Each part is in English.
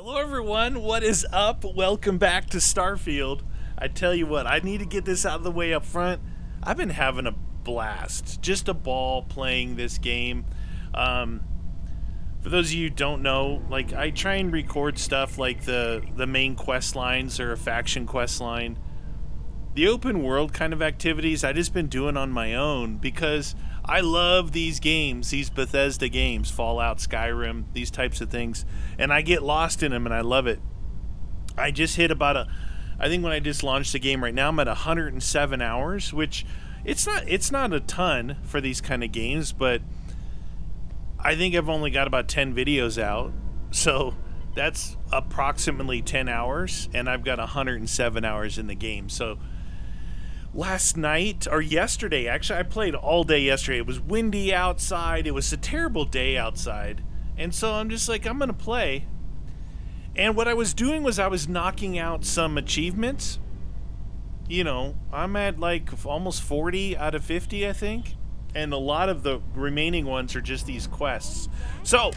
Hello, everyone. What is up? Welcome back to Starfield. I tell you what, I need to get this out of the way up front. I've been having a blast, just a ball playing this game. For those of you who don't know, like I try and record stuff like the main quest lines or a faction quest line. The open world kind of activities I just been doing on my own because I love these games, these Bethesda games, Fallout, Skyrim, these types of things, and I get lost in them and I love it. I just hit I think when I just launched the game right now, I'm at 107 hours, which it's not a ton for these kind of games, but I think I've only got about 10 videos out, so that's approximately 10 hours, and I've got 107 hours in the game. So last night, or yesterday, actually, I played all day yesterday. It was windy outside. It was a terrible day outside. And so I'm just like, I'm going to play. And what I was doing was I was knocking out some achievements. You know, I'm at like almost 40 out of 50, I think. And a lot of the remaining ones are just these quests. So,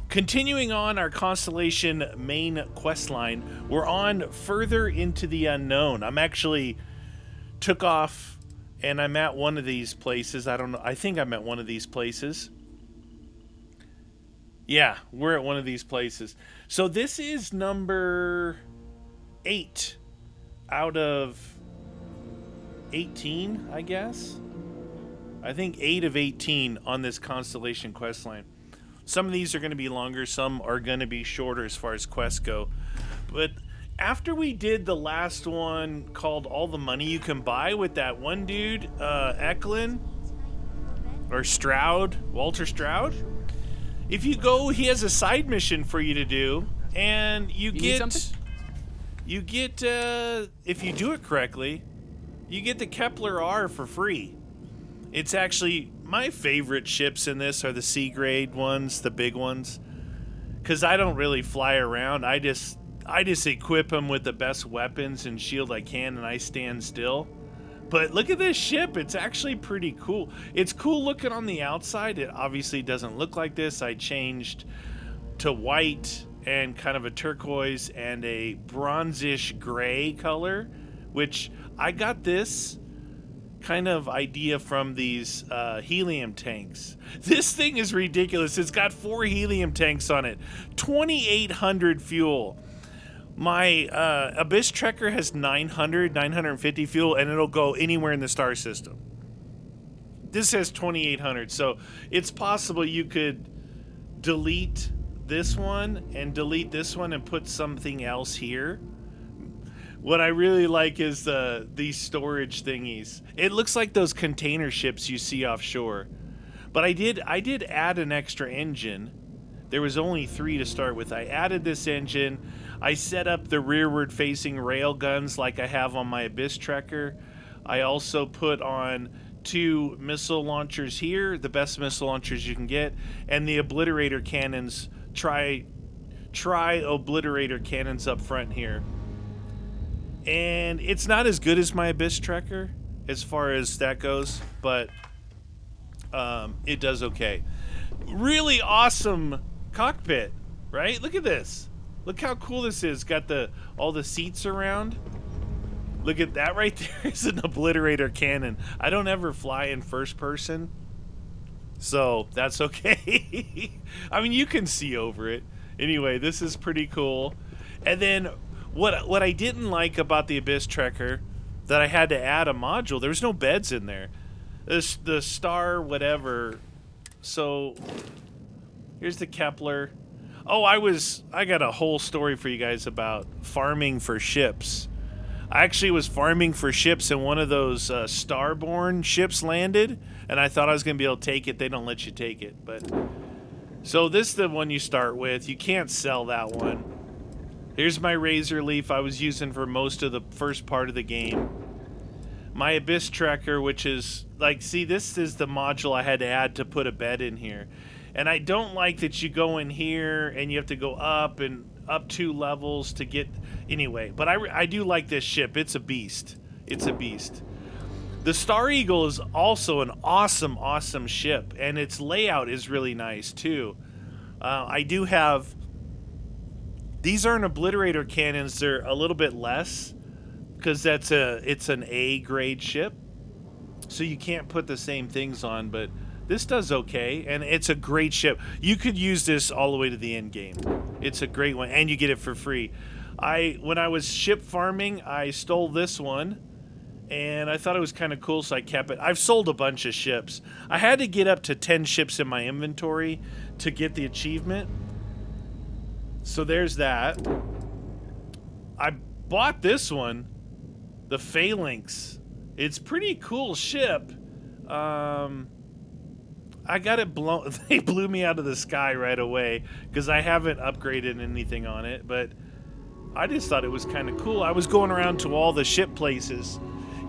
continuing on our Constellation main quest line, we're on further into the unknown. I'm actually took off and I'm at one of these places. I don't know. I think I'm at one of these places. Yeah, we're at one of these places. So this is number 8 out of 18, I guess. I think 8 of 18 on this Constellation quest line. Some of these are going to be longer. Some are going to be shorter as far as quests go. But after we did the last one called All the Money You Can Buy with that one dude, Eklund, or Stroud, Walter Stroud, if you go, he has a side mission for you to do, and you get, if you do it correctly, you get the Kepler R for free. It's actually, my favorite ships in this are the C-grade ones, the big ones, because I don't really fly around. I just equip them with the best weapons and shield I can, and I stand still. But look at this ship. It's actually pretty cool. It's cool looking on the outside. It obviously doesn't look like this. I changed to white and kind of a turquoise and a bronzish gray color, which I got this kind of idea from these helium tanks. This thing is ridiculous. It's got 4 helium tanks on it, 2,800 fuel. My Abyss Trekker has 950 fuel, and it'll go anywhere in the star system. This has 2,800, so it's possible you could delete this one and delete this one and put something else here. What I really like is these storage thingies. It looks like those container ships you see offshore. But I did add an extra engine. There was only 3 to start with. I added this engine. I set up the rearward facing rail guns like I have on my Abyss Trekker. I also put on 2 missile launchers here, the best missile launchers you can get, and the obliterator cannons, try obliterator cannons up front here. And it's not as good as my Abyss Trekker as far as that goes, but it does okay. Really awesome cockpit, right? Look at this. Look how cool this is. Got all the seats around. Look at that right there. It's an obliterator cannon. I don't ever fly in first person, so that's okay. I mean, you can see over it. Anyway, this is pretty cool. And then what I didn't like about the Abyss Trekker, that I had to add a module. There was no beds in there. The star whatever. So here's the Kepler. Oh, I got a whole story for you guys about farming for ships. I actually was farming for ships, and one of those Starborn ships landed, and I thought I was going to be able to take it. They don't let you take it. But so this is the one you start with. You can't sell that one. Here's my Razor Leaf I was using for most of the first part of the game. My Abyss Trekker, which is, like, see, this is the module I had to add to put a bed in here. And I don't like that you go in here and you have to go up 2 levels to get... Anyway, but I do like this ship. It's a beast. It's a beast. The Star Eagle is also an awesome, awesome ship. And its layout is really nice, too. I do have These aren't obliterator cannons. They're a little bit less because it's an A grade ship. So you can't put the same things on, but this does okay, and it's a great ship. You could use this all the way to the end game. It's a great one, and you get it for free. When I was ship farming, I stole this one, and I thought it was kind of cool, so I kept it. I've sold a bunch of ships. I had to get up to 10 ships in my inventory to get the achievement. So there's that. I bought this one, the Phalanx. It's pretty cool ship. I got it blown. They blew me out of the sky right away because I haven't upgraded anything on it, but I just thought it was kind of cool. I was going around to all the ship places.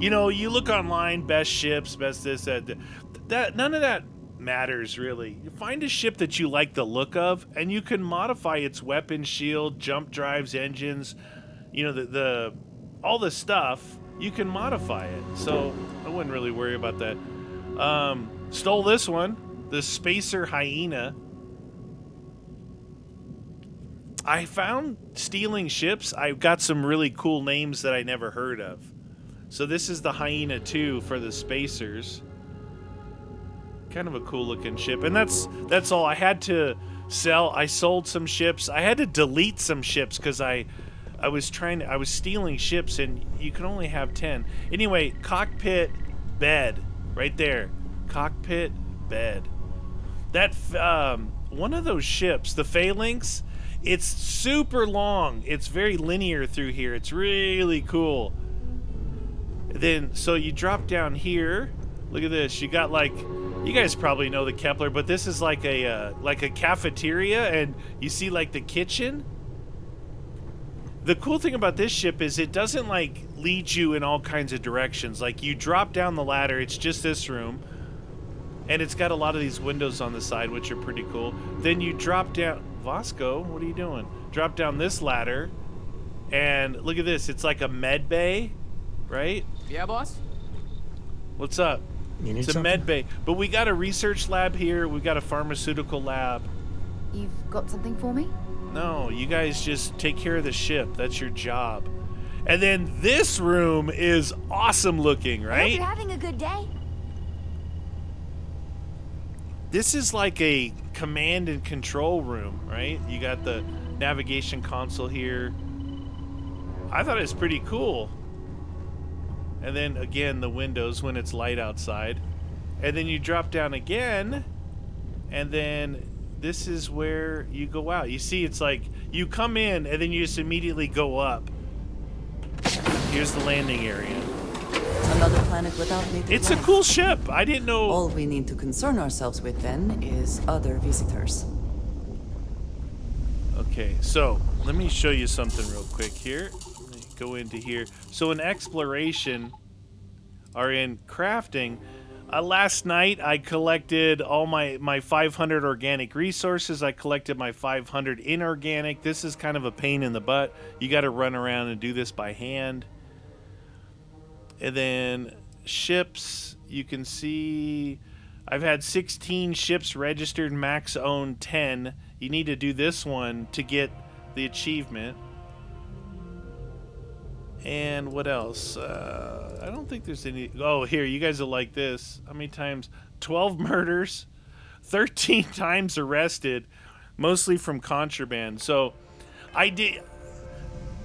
You know, you look online, best ships, best this, that. None of that matters, really. You find a ship that you like the look of, and you can modify its weapon, shield, jump drives, engines, you know, the all the stuff. You can modify it, so I wouldn't really worry about that. Stole this one, the Spacer Hyena. I found stealing ships. I got some really cool names that I never heard of. So this is the Hyena 2 for the Spacers. Kind of a cool looking ship, and that's all. I had to sell. I sold some ships. I had to delete some ships because I was stealing ships, and you can only have 10. Anyway, cockpit bed right there. Cockpit bed. That one of those ships, the Phalanx, it's super long. It's very linear through here. It's really cool. Then so you drop down here. Look at this. You got like, you guys probably know the Kepler, but this is like a cafeteria, and you see like the kitchen. The cool thing about this ship is it doesn't like lead you in all kinds of directions. Like you drop down the ladder, it's just this room, and it's got a lot of these windows on the side, which are pretty cool. Then you drop down, Vasco, what are you doing? Drop down this ladder, and look at this. It's like a med bay, right? Yeah, boss? What's up? It's a med bay. But we got a research lab here. We've got a pharmaceutical lab. You've got something for me? No, you guys just take care of the ship. That's your job. And then this room is awesome looking, I right? hope you're having a good day. This is like a command and control room, right? You got the navigation console here. I thought it was pretty cool. And then again, the windows when it's light outside. And then you drop down again, and then this is where you go out. You see, it's like you come in and then you just immediately go up. Here's the landing area. Another planet without native It's a life. cool ship. I didn't know. All we need to concern ourselves with then is other visitors. Okay, so let me show you something real quick here. Let me go into here. So in exploration, or in crafting, last night I collected all my 500 organic resources. I collected my 500 inorganic. This is kind of a pain in the butt. You got to run around and do this by hand. And then ships, you can see I've had 16 ships registered, max own 10. You need to do this one to get the achievement. And what else? I don't think there's any. Oh, here, you guys will like this. How many times? 12 murders, 13 times arrested, mostly from contraband. So I did,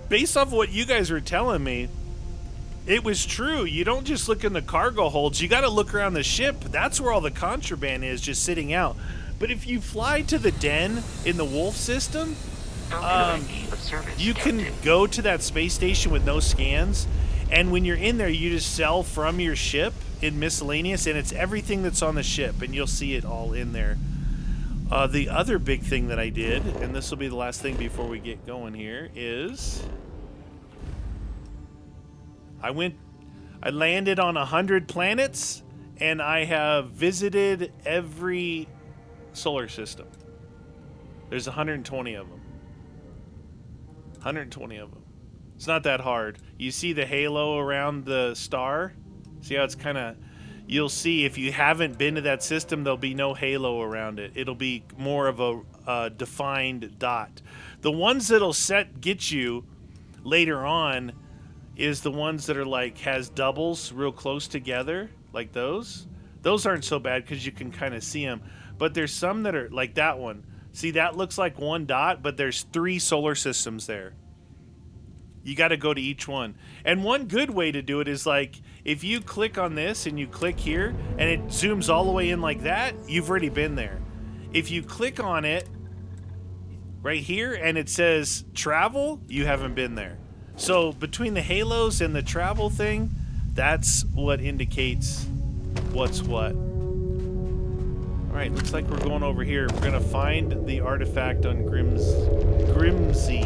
based off what you guys were telling me, it was true. You don't just look in the cargo holds. You got to look around the ship. That's where all the contraband is, just sitting out. But if you fly to the den in the Wolf system, you can go to that space station with no scans, and when you're in there, you just sell from your ship in miscellaneous, and it's everything that's on the ship, and you'll see it all in there. The other big thing that I did, and this will be the last thing before we get going here, is I landed on 100 planets, and I have visited every solar system. There's 120 of them. 120 of them. It's not that hard. You see the halo around the star? See how it's kind of... you'll see if you haven't been to that system, there'll be no halo around it. It'll be more of a defined dot. The ones that'll get you later on is the ones that are like has doubles real close together, like those. Those aren't so bad because you can kind of see them. But there's some that are like that one. See, that looks like one dot, but there's 3 solar systems there. You got to go to each one. And one good way to do it is like if you click on this and you click here and it zooms all the way in like that, you've already been there. If you click on it right here and it says travel, you haven't been there. So between the halos and the travel thing, that's what indicates what's what. All right, looks like we're going over here. We're gonna find the artifact on Grimsey.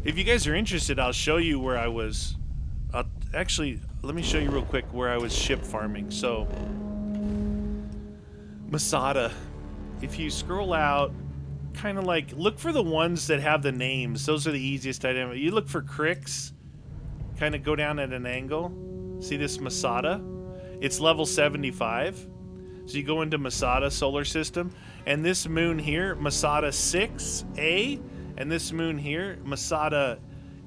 If you guys are interested, I'll show you where I was. Actually, let me show you real quick where I was ship farming. So, Masada. If you scroll out, kind of like, look for the ones that have the names. Those are the easiest item. You look for cricks, kind of go down at an angle. See this Masada? It's level 75. So you go into Masada solar system, and this moon here, Masada 6A, and this moon here, Masada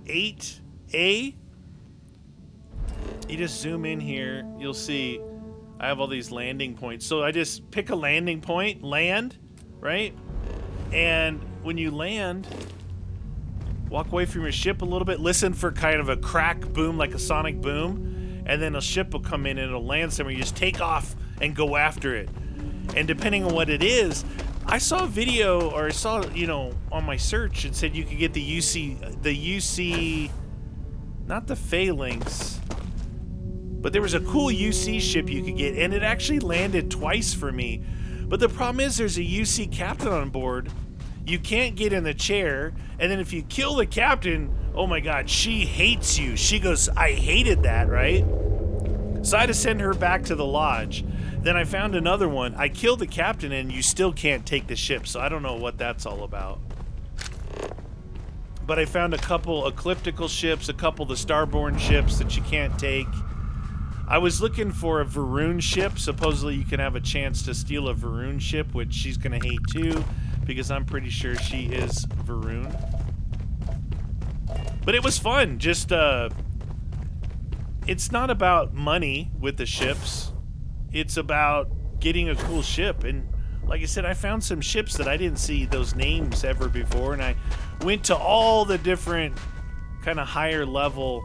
8A. You just zoom in here, you'll see I have all these landing points. So I just pick a landing point, land, right? And when you land, walk away from your ship a little bit, listen for kind of a crack boom, like a sonic boom, and then a ship will come in and it'll land somewhere. You just take off and go after it. And depending on what it is, I saw a video, or I saw, you know, on my search, it said you could get the UC, not the Phalanx, but there was a cool UC ship you could get, and it actually landed twice for me. But the problem is there's a UC captain on board. You can't get in the chair, and then if you kill the captain, oh my god, she hates you. She goes, I hated that, right? So I had to send her back to the lodge. Then I found another one. I killed the captain, and you still can't take the ship, so I don't know what that's all about. But I found a couple ecliptical ships, a couple of the starborn ships that you can't take. I was looking for a Varun ship. Supposedly you can have a chance to steal a Varun ship, which she's going to hate too, because I'm pretty sure she is Varun. But it was fun. Just, it's not about money with the ships. It's about getting a cool ship. And like I said, I found some ships that I didn't see those names ever before. And I went to all the different kind of higher level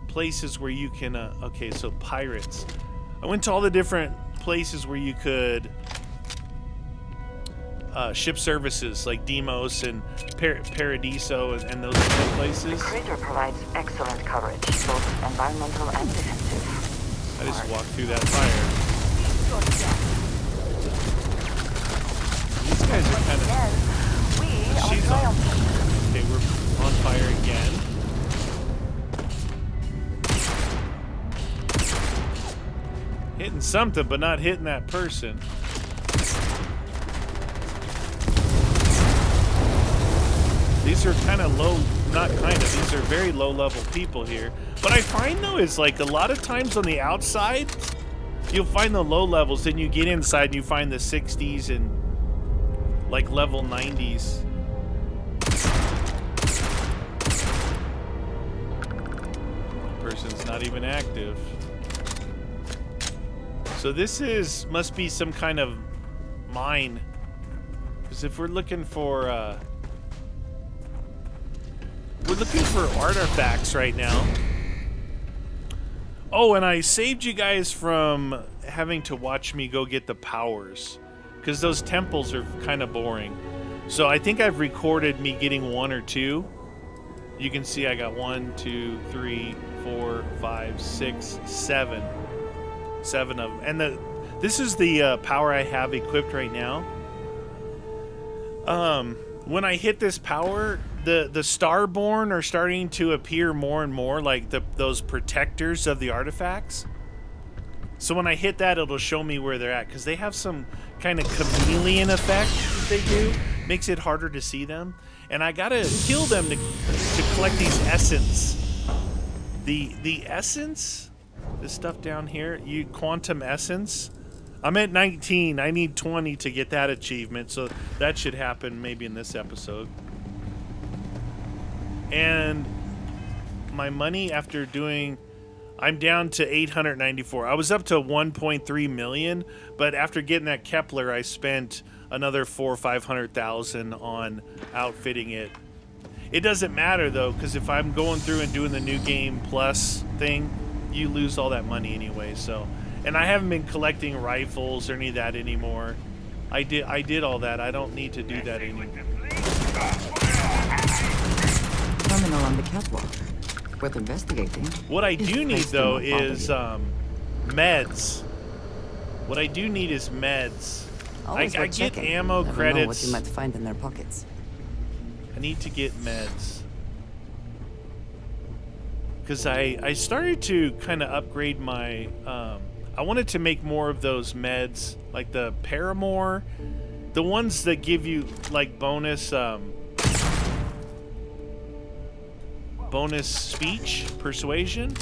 places where you can, okay, so pirates. I went to all the different places where you could ship services like Demos and Paradiso and those kind of places. The crater provides excellent coverage, both environmental and defensive. I just walked through that fire. These guys are kind of... She's on. Okay, we're on fire again. Hitting something, but not hitting that person. These are kind of low, not kind of, these are very low level people here. What I find though is like a lot of times on the outside, you'll find the low levels, then you get inside and you find the 60s and like level 90s. Person's not even active. So this must be some kind of mine. Because if we're looking for, artifacts right now. Oh, and I saved you guys from having to watch me go get the powers. Because those temples are kind of boring. So I think I've recorded me getting 1 or 2. You can see I got 1, 2, 3, 4, 5, 6, 7. 7 of them. And this is the power I have equipped right now. When I hit this power, the Starborn are starting to appear more and more, like those protectors of the artifacts. So when I hit that, it'll show me where they're at, because they have some kind of chameleon effect that they do. Makes it harder to see them. And I gotta kill them to collect these essence. The essence This stuff down here, you quantum essence. I'm at 19. I need 20 to get that achievement, so that should happen maybe in this episode. And my money after doing, I'm down to 894. I was up to 1.3 million, but after getting that Kepler, I spent another 400,000 or 500,000 on outfitting it. It doesn't matter though, because if I'm going through and doing the new game plus thing, you lose all that money anyway. So, and I haven't been collecting rifles or any of that anymore. I did all that. I don't need to do that anymore. Terminal on the catwalk. Worth investigating. What I do need though is meds. What I do need is meds. I get ammo credits. Know what you might find in their pockets. I need to get meds. Because I started to kind of upgrade my... I wanted to make more of those meds, like the Paramore. The ones that give you, like, bonus speech, persuasion.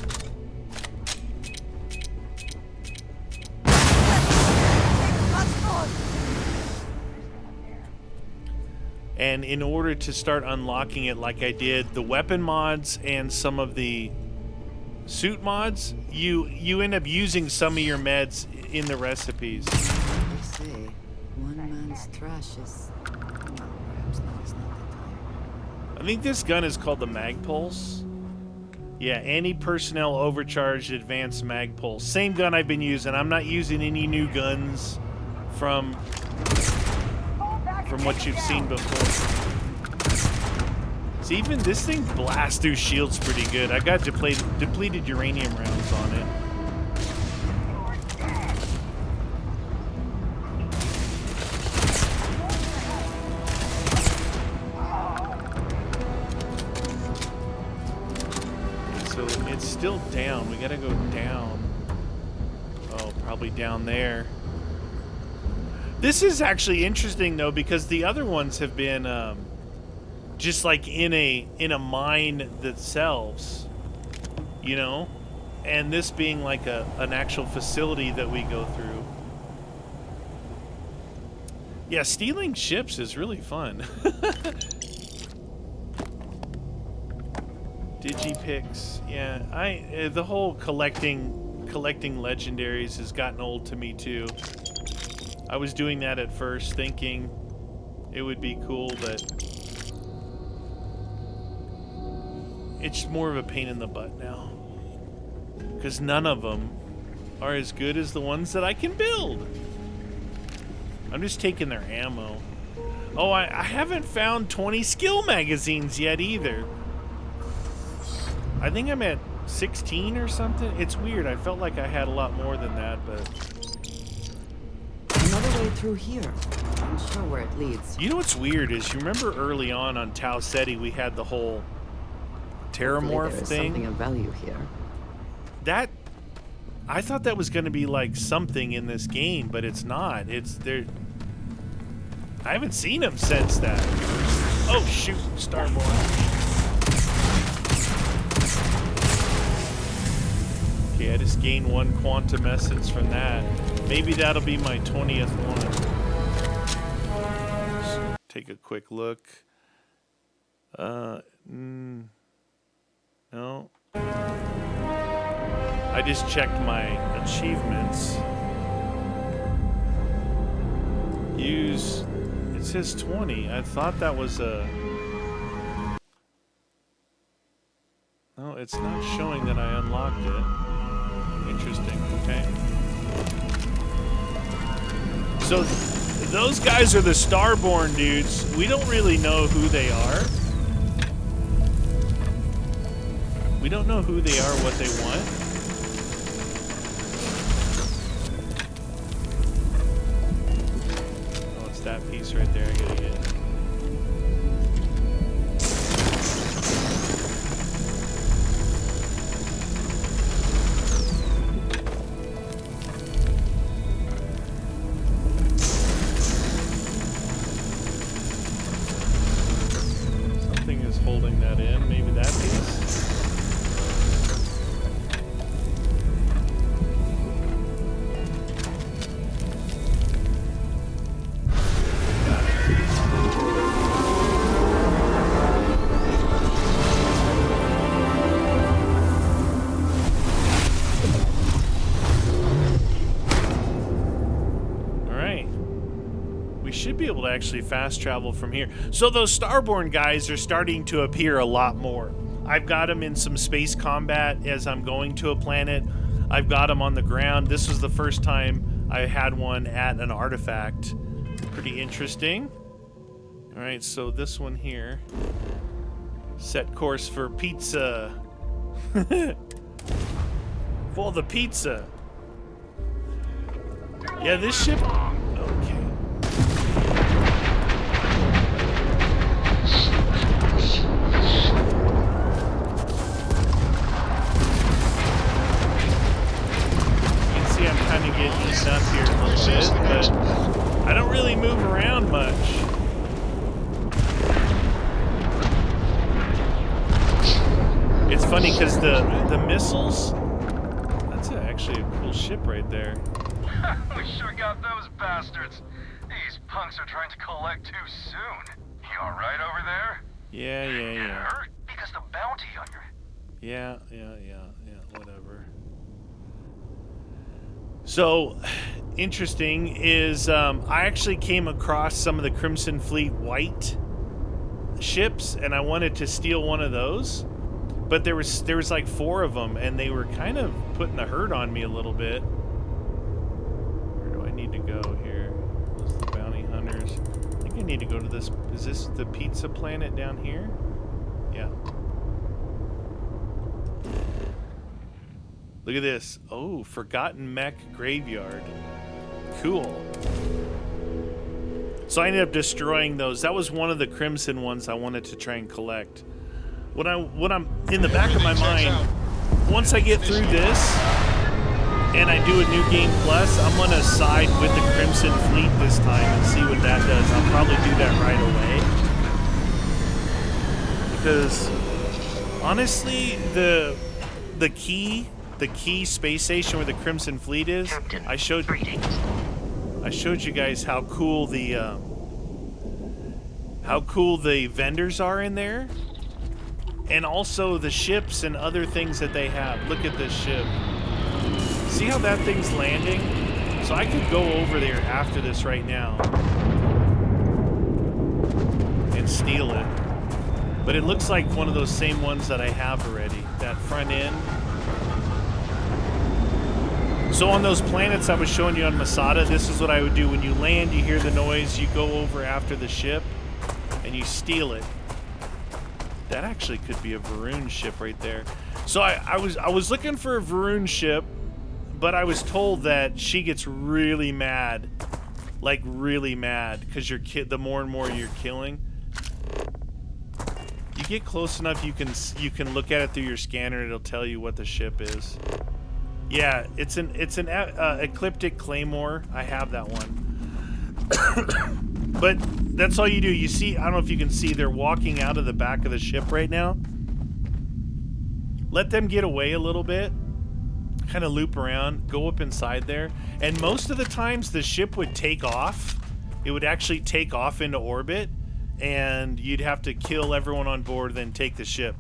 And in order to start unlocking it like I did the weapon mods and some of the suit mods, you end up using some of your meds in the recipes. They say one man's trash is... Well, perhaps now is not the time. I think this gun is called the Mag Pulse. Yeah, anti-personnel overcharged advanced Mag Pulse. Same gun I've been using. I'm not using any new guns from what you've seen before. See, even this thing blasts through shields pretty good. I got depleted uranium rounds on it. So it's still down. We gotta go down. Oh, probably down there. This is actually interesting though, because the other ones have been just like in a mine themselves, you know, and this being like an actual facility that we go through. Yeah, stealing ships is really fun. Digipicks, yeah. The whole collecting legendaries has gotten old to me too. I was doing that at first, thinking it would be cool, but it's more of a pain in the butt now. Because none of them are as good as the ones that I can build. I'm just taking their ammo. Oh, I haven't found 20 skill magazines yet either. I think I'm at 16 or something. It's weird. I felt like I had a lot more than that, but... Another way through here. I'm sure where it leads. You know what's weird is, you remember early on Tau Ceti we had the whole Terramorph thing? Something of value here. That, I thought that was going to be like something in this game, but it's not. It's there. I haven't seen him since that. Oh shoot, Starborn. Okay, I just gained 1 quantum essence from that. Maybe that'll be my 20th one. Let's take a quick look. No. I just checked my achievements. Use, it says 20. I thought that was a... No, it's not showing that I unlocked it. Interesting, okay. So, those guys are the Starborn dudes. We don't really know who they are. We don't know who they are, what they want. Oh, it's that piece right there I gotta get. Something is holding that in. Maybe that piece? be able to actually fast travel from here. So those Starborn guys are starting to appear a lot more. I've got them in some space combat as I'm going to a planet. I've got them on the ground. This was the first time I had one at an artifact. Pretty interesting. All right, so this one here. Set course for pizza. For the pizza. Yeah, this ship... Okay. You can see I'm kind of getting eaten up here a little bit, but I don't really move around much. It's funny because the missiles, that's actually a cool ship right there. We sure got those bastards. These punks are trying to collect too soon. You alright over there? Yeah. Get hurt? Because the bounty on your... Yeah, whatever. So, interesting is I actually came across some of the Crimson Fleet white ships, and I wanted to steal one of those. But there was like 4 of them, and they were kind of putting the hurt on me a little bit. Where do I need to go here? Those are the bounty hunters. I think I need to go to this. Is this the pizza planet down here? Yeah. Look at this. Oh, Forgotten Mech Graveyard. Cool. So I ended up destroying those. That was one of the crimson ones I wanted to try and collect. What I'm in the back of my mind, once I get through this and I do a new game plus, I'm gonna side with the Crimson Fleet this time and see what that does. I'll probably do that right away. Because honestly, the key space station where the Crimson Fleet is, I showed you guys how cool the vendors are in there. And also the ships and other things that they have. Look at this ship. See how that thing's landing? So I could go over there after this right now and steal it. But it looks like one of those same ones that I have already. That front end. So on those planets I was showing you on Masada, this is what I would do. When you land, you hear the noise, you go over after the ship, and you steal it. That actually could be a Varun ship right there. So I was looking for a Varun ship, but I was told that she gets really mad, like really mad, because the more and more you're killing. You get close enough, you can look at it through your scanner, and it'll tell you what the ship is. Yeah, it's an Ecliptic Claymore. I have that one. But that's all you do. You see, I don't know if you can see, they're walking out of the back of the ship right now. Let them get away a little bit. Kind of loop around, go up inside there. And most of the times the ship would take off. It would actually take off into orbit. And you'd have to kill everyone on board, then take the ship.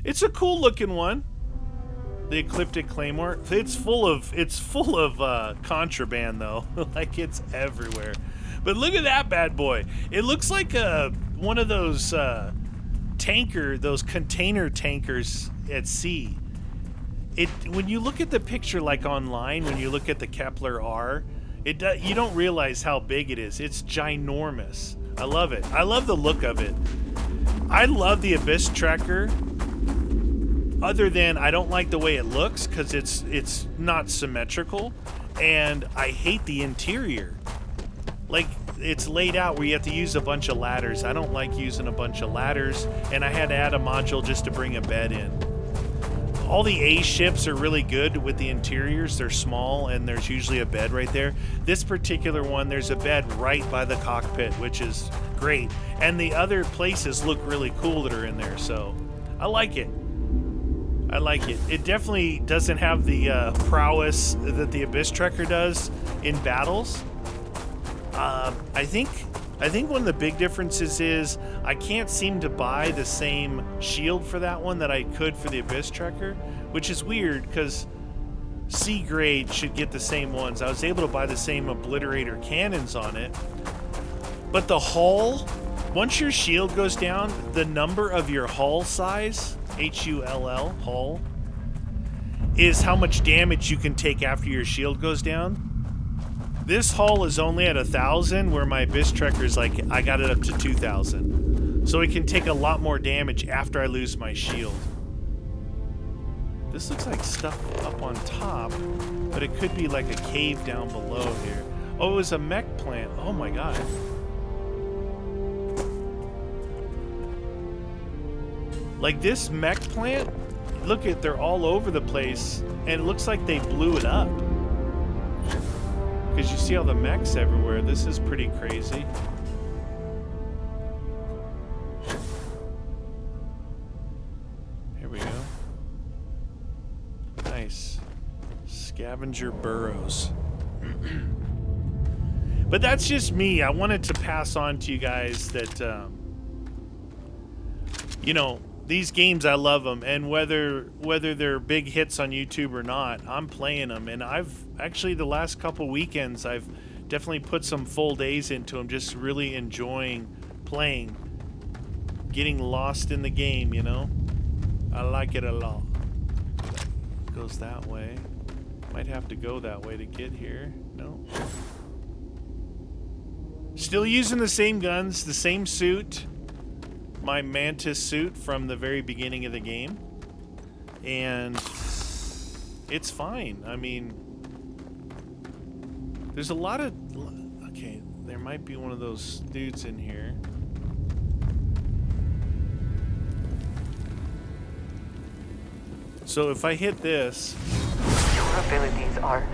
It's a cool looking one. The Ecliptic Claymore. It's full of contraband though. Like it's everywhere. But look at that bad boy. It looks like one of those those container tankers at sea. When you look at the picture like online, when you look at the Kepler R, you don't realize how big it is. It's ginormous. I love it. I love the look of it. I love the Abyss Tracker. Other than I don't like the way it looks because it's not symmetrical, and I hate the interior. Like, it's laid out where you have to use a bunch of ladders. I don't like using a bunch of ladders, and I had to add a module just to bring a bed in. All the A ships are really good with the interiors. They're small, and there's usually a bed right there. This particular one, there's a bed right by the cockpit, which is great. And the other places look really cool that are in there, so I like it. I like it. It definitely doesn't have the prowess that the Abyss Tracker does in battles. I think one of the big differences is I can't seem to buy the same shield for that one that I could for the Abyss Tracker, which is weird because C grade should get the same ones. I was able to buy the same Obliterator cannons on it, But the hull, once your shield goes down, the number of your hull size, Hull, hull, is how much damage you can take after your shield goes down. This hull is only at 1,000, where my Abyss Trekker's like, I got it up to 2,000. So it can take a lot more damage after I lose my shield. This looks like stuff up on top, but it could be like a cave down below here. Oh, it was a mech plant. Oh my god. Like this mech plant, look at, they're all over the place, and it looks like they blew it up. Because you see all the mechs everywhere. This is pretty crazy. Here we go. Nice. Scavenger burrows. But that's just me. I wanted to pass on to you guys that, you know, these games, I love them, and whether they're big hits on YouTube or not, I'm playing them. And I've actually, the last couple weekends, I've definitely put some full days into them, just really enjoying playing, getting lost in the game, you know? I like it a lot. Goes that way. Might have to go that way to get here. No. Still using the same guns, the same suit. My Mantis suit from the very beginning of the game, and it's fine. I mean, there's a lot of, okay, there might be one of those dudes in here. So if I hit this, Your abilities are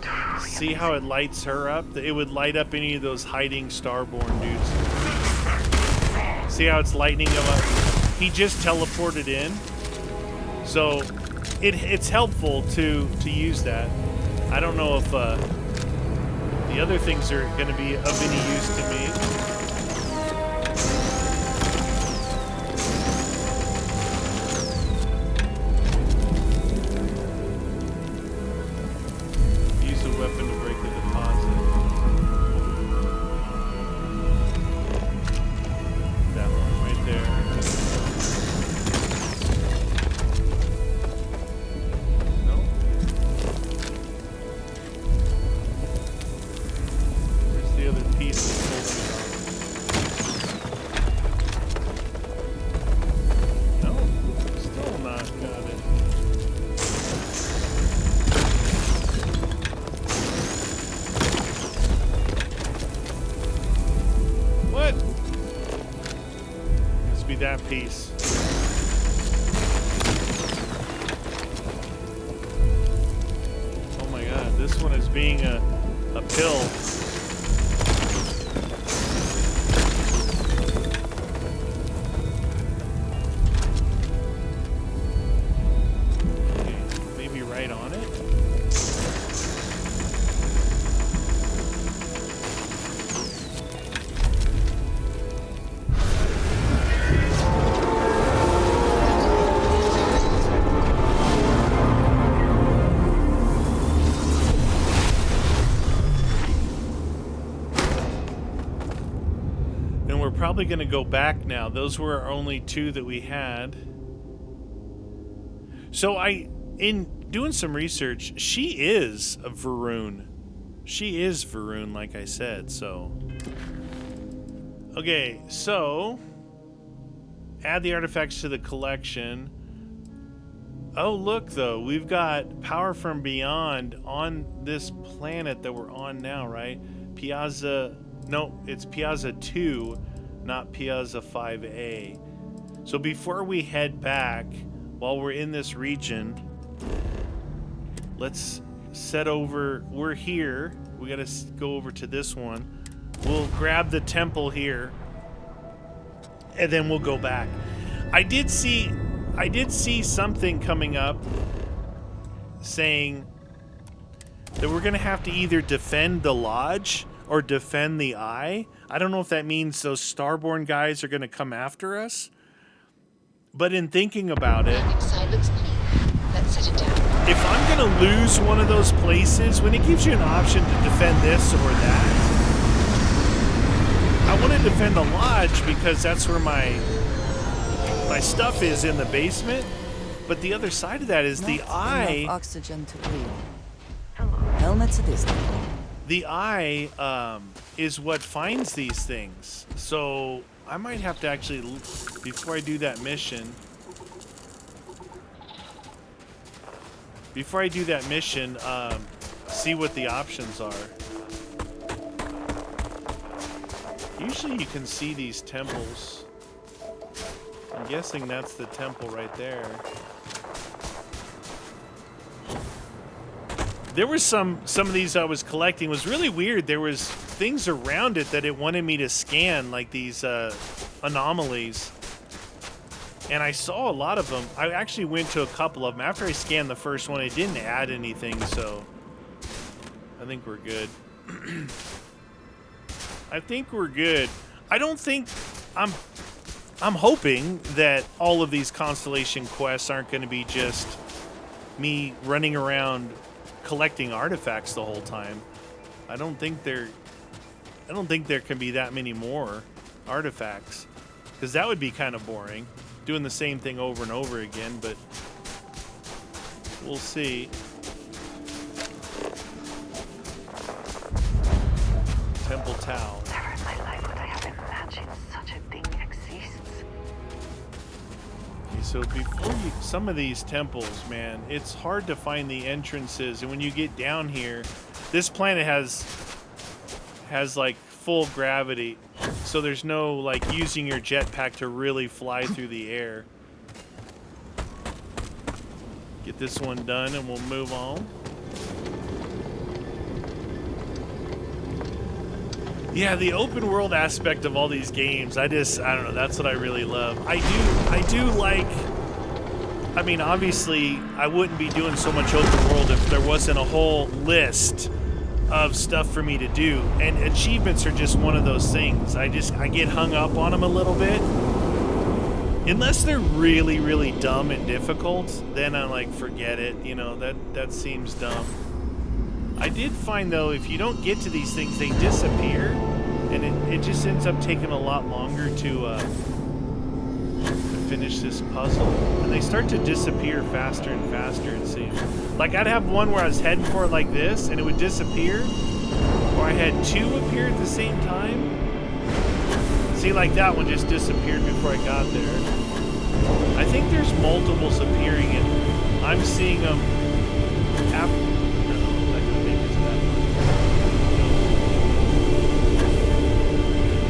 truly see how it lights her up? It would light up any of those hiding Starborn dudes. See how it's lightening him up? He just teleported in. So it's helpful to use that. I don't know if the other things are going to be of any use to me. Use a weapon to break the deposit. That one right there. No? Where's the other piece that's holding it on? No, still not got it. What? Must be that piece. Oh my god, this one is being a pill. Okay, maybe right on it? And we're probably going to go back now. Those were our only two that we had. So in doing some research, she is a Varun. She is Varun, like I said, so. Okay, so add the artifacts to the collection. Oh, look, though. We've got Power from Beyond on this planet that we're on now, right? Piazza... No, it's Piazza 2, not Piazza 5A. So before we head back, while we're in this region, let's set over... We're here. We gotta go over to this one. We'll grab the temple here, and then we'll go back. I did see something coming up saying that we're gonna have to either defend the lodge or defend the eye. I don't know if that means those Starborn guys are gonna come after us. But in thinking about it, Silence, please. Let's set it down. if I'm gonna lose one of those places, when it gives you an option to defend this or that, defend the lodge because that's where my stuff is in the basement. But the other side of that is the Not eye. enough oxygen to breathe. Helmets a distance. The eye is what finds these things. So I might have to actually, before I do that mission, see what the options are. Usually you can see these temples. I'm guessing that's the temple right there. There was some of these I was collecting was really weird. There was things around it that it wanted me to scan, like these anomalies. And I saw a lot of them. I actually went to a couple of them. After I scanned the first one, it didn't add anything, so I think we're good. I think we're good. I don't think I'm hoping that all of these constellation quests aren't going to be just me running around collecting artifacts the whole time. I don't think there can be that many more artifacts, because that would be kind of boring, doing the same thing over and over again, but we'll see. Temple Tau. Never in my life would I have imagined such a thing exists. Okay, so before you, some of these temples, man, it's hard to find the entrances, and when you get down here, this planet has like full gravity, so there's no like using your jetpack to really fly through the air. Get this one done and we'll move on. Yeah, the open world aspect of all these games, I don't know, that's what I really love. I do like, I mean, obviously, I wouldn't be doing so much open world if there wasn't a whole list of stuff for me to do. And achievements are just one of those things. I get hung up on them a little bit. Unless they're really, really dumb and difficult, then I like, forget it. You know, that seems dumb. I did find, though, if you don't get to these things, they disappear, and it just ends up taking a lot longer to finish this puzzle. And they start to disappear faster and faster, it seems. Like, I'd have one where I was heading for it like this, and it would disappear, or I had two appear at the same time. See, like that one just disappeared before I got there. I think there's multiples appearing, and I'm seeing them after.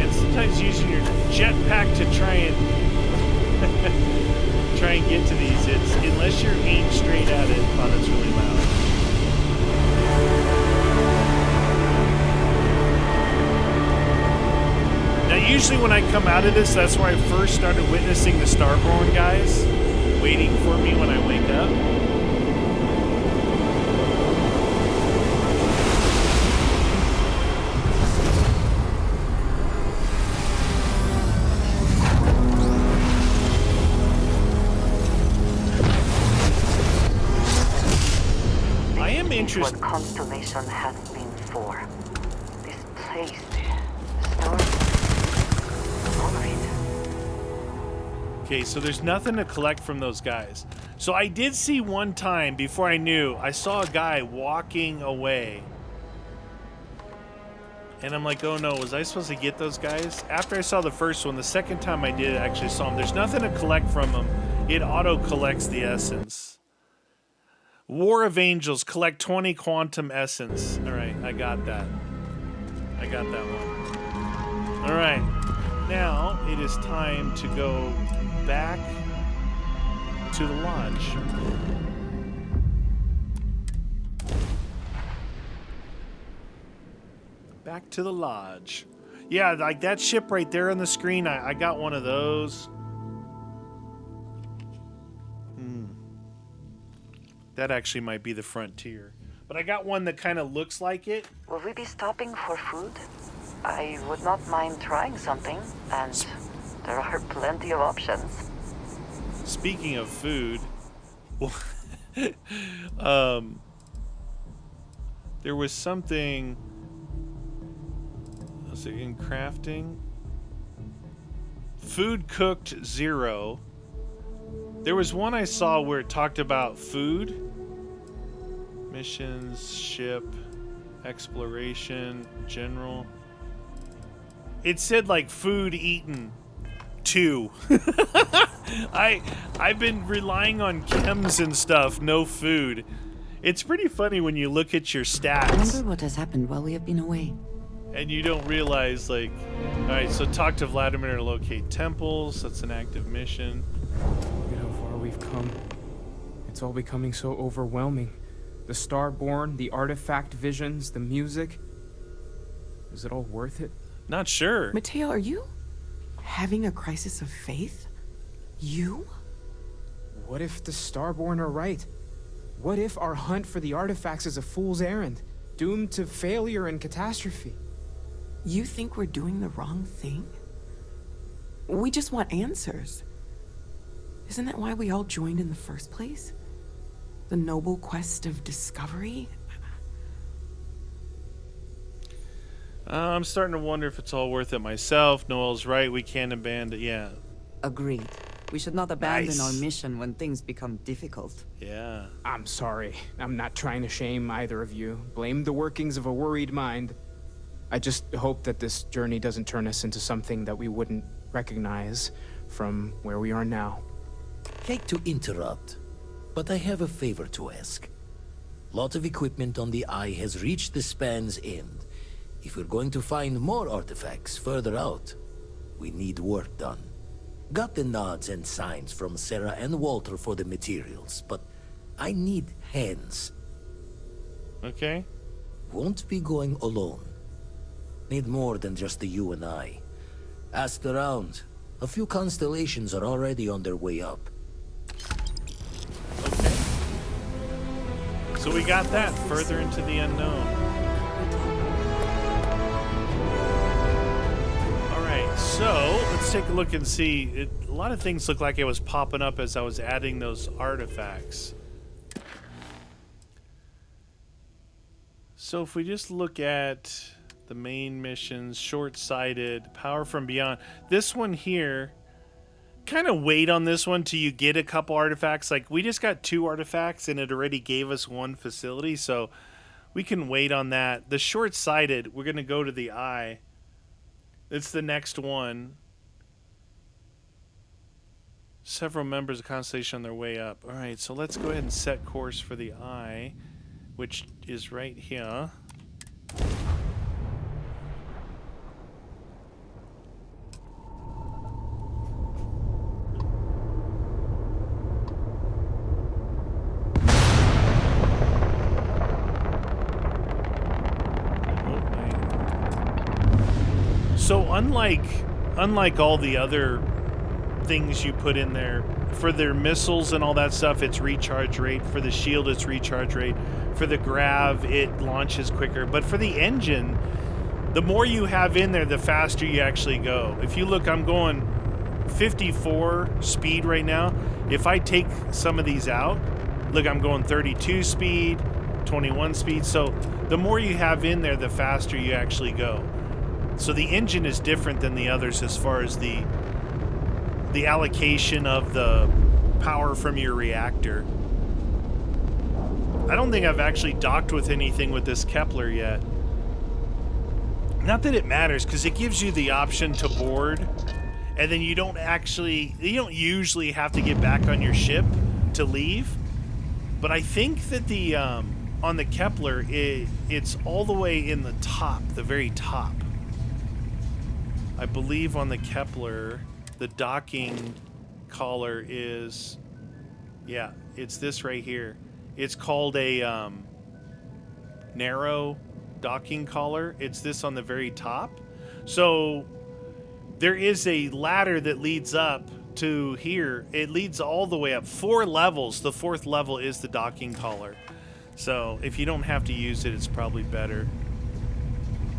Sometimes using your jetpack to try and get to these, it's unless you're aimed straight at it. Wow, that's really loud. Now, usually when I come out of this, that's where I first started witnessing the Starborn guys waiting for me when I wake up. What constellation has been for. This place, the story. All of it. Okay, so there's nothing to collect from those guys. So I did see one time, before I knew, I saw a guy walking away. And I'm like, oh no, was I supposed to get those guys? After I saw the first one, the second time I did, I actually saw them. There's nothing to collect from them. It auto-collects the essence. War of Angels, collect 20 quantum essence. All right, I got that. I got that one. All right, now it is time to go back to the lodge. Back to the lodge. Yeah, like that ship right there on the screen, I got one of those. That actually might be the Frontier. But I got one that kind of looks like it. Will we be stopping for food? I would not mind trying something, and there are plenty of options. Speaking of food, there was something. Was it in crafting? food cooked 0. There was one I saw where it talked about food. Missions, ship, exploration, general. It said like food eaten 2. I've been relying on chems and stuff, no food. It's pretty funny when you look at your I stats wonder what has happened while we have been away. and you don't realize, like, all right, so talk to Vladimir to locate temples. That's an active mission. Look at how far we've come. It's all becoming so overwhelming. The Starborn, the artifact visions, the music. Is it all worth it? Not sure. Mateo, are you having a crisis of faith? You? What if the Starborn are right? What if our hunt for the artifacts is a fool's errand, doomed to failure and catastrophe? You think we're doing the wrong thing? We just want answers. Isn't that why we all joined in the first place? The noble quest of discovery? I'm starting to wonder if it's all worth it myself. Noel's right. We can't abandon. Yeah. Agreed. We should not abandon our Nice. mission when things become difficult. Yeah. I'm sorry. I'm not trying to shame either of you. Blame the workings of a worried mind. I just hope that this journey doesn't turn us into something that we wouldn't recognize from where we are now. Hate to interrupt, but I have a favor to ask. Lot of equipment on the Eye has reached the span's end. If we're going to find more artifacts further out, we need work done. Got the nods and signs from Sarah and Walter for the materials, but I need hands. Okay. Won't be going alone. Need more than just the you and I. Asked around. A few constellations are already on their way up. Okay. So we got that. Further into the unknown. Alright, so let's take a look and see. A lot of things look like it was popping up as I was adding those artifacts. So if we just look at the main missions, short-sighted, power from beyond. This one here, kind of wait on this one till you get a couple artifacts. Like, we just got 2 artifacts and it already gave us 1 facility, so we can wait on that. The short-sighted, we're going to go to the Eye. It's the next one. Several members of Constellation on their way up. All right, so let's go ahead and set course for the Eye, which is right here. So unlike all the other things you put in there, for their missiles and all that stuff, it's recharge rate. For the shield, it's recharge rate. For the grav, it launches quicker. But for the engine, the more you have in there, the faster you actually go. If you look, I'm going 54 speed right now. If I take some of these out, look, I'm going 32 speed, 21 speed. So the more you have in there, the faster you actually go. So the engine is different than the others as far as the allocation of the power from your reactor. I don't think I've actually docked with anything with this Kepler yet. Not that it matters, because it gives you the option to board, and then you don't usually have to get back on your ship to leave. But I think that the on the Kepler, it's all the way in the top, the very top. I believe on the Kepler, the docking collar is, yeah, it's this right here. It's called a narrow docking collar. It's this on the very top. So there is a ladder that leads up to here. It leads all the way up 4 levels. The 4th level is the docking collar. So if you don't have to use it, it's probably better.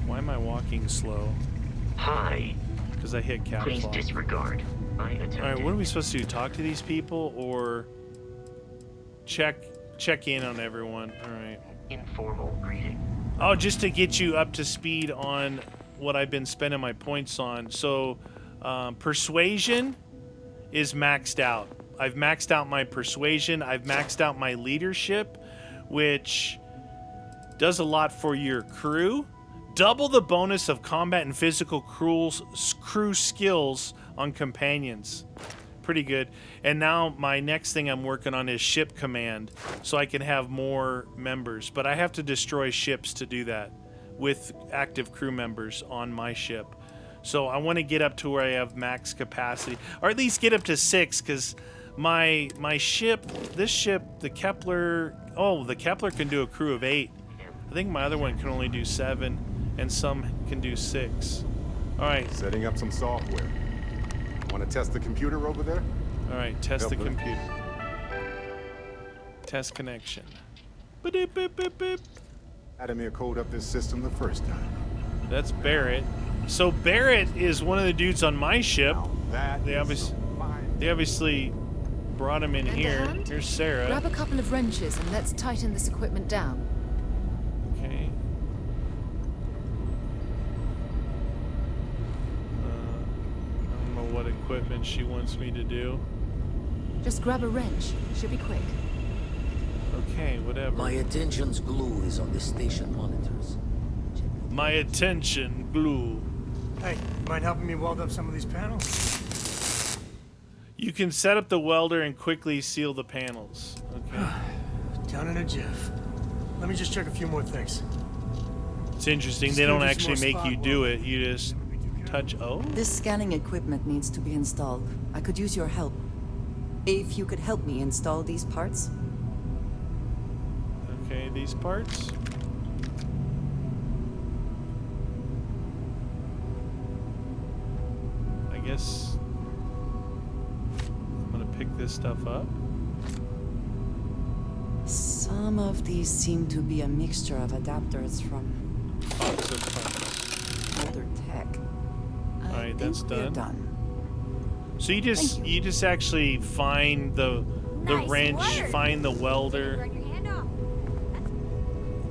Why am I walking slow? Hi. Because I hit caps Please lock. disregard. I attempted. All right, what are we supposed to do? Talk to these people or check in on everyone? All right. Informal greeting. Oh, just to get you up to speed on what I've been spending my points on. So Persuasion is maxed out. I've maxed out my persuasion. I've maxed out my leadership, which does a lot for your crew. Double the bonus of combat and physical crew skills on companions. Pretty good. And now my next thing I'm working on is ship command, so I can have more members. But I have to destroy ships to do that with active crew members on my ship. So I want to get up to where I have max capacity, or at least get up to 6, because my ship, this ship, the Kepler, the Kepler can do a crew of 8. I think my other one can only do 7, and some can do 6. All right. Setting up some software. Want to test the computer over there? All right, test the computer. Test connection. Beep, beep, beep, beep. Adamir code up this system the first time. That's Barrett. So Barrett is one of the dudes on my ship. They obviously brought him in here. Here's Sarah. Grab a couple of wrenches and let's tighten this equipment down. Okay. I don't know what equipment she wants me to do. Just grab a wrench. Should be quick. Okay, whatever. My attention's glue is on the station monitors. My attention glue. Hey, mind helping me weld up some of these panels? You can set up the welder and quickly seal the panels. Okay. Down in a jiff. Let me just check a few more things. It's interesting. They don't actually make you do it. You just touch. Oh. This scanning equipment needs to be installed. I could use your help. If you could help me install these parts. Okay, these parts. I guess I'm gonna pick this stuff up. Some of these seem to be a mixture of adapters from older tech. All right, that's we're done. So you just actually find the wrench, find the welder.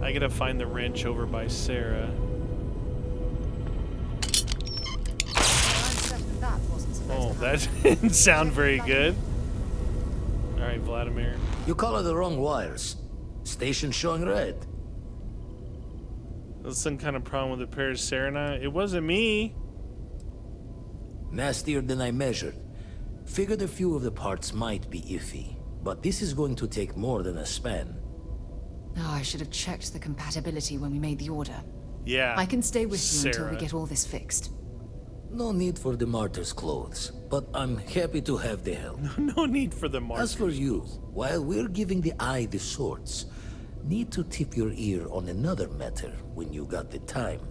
I gotta find the wrench over by Sarah. Oh, that didn't sound very good. All right, Vladimir. You color the wrong wires. Station showing red. There's some kind of problem with the pair of Serena. It wasn't me. Nastier than I measured. Figured a few of the parts might be iffy, but this is going to take more than a span. Oh, I should have checked the compatibility when we made the order. Yeah. I can stay with you until we Sarah. get all this fixed. No need for the martyr's clothes, but I'm happy to have the help. No need for the martyrs. As for you, while we're giving the eye the swords, need to tip your ear on another matter when you got the time.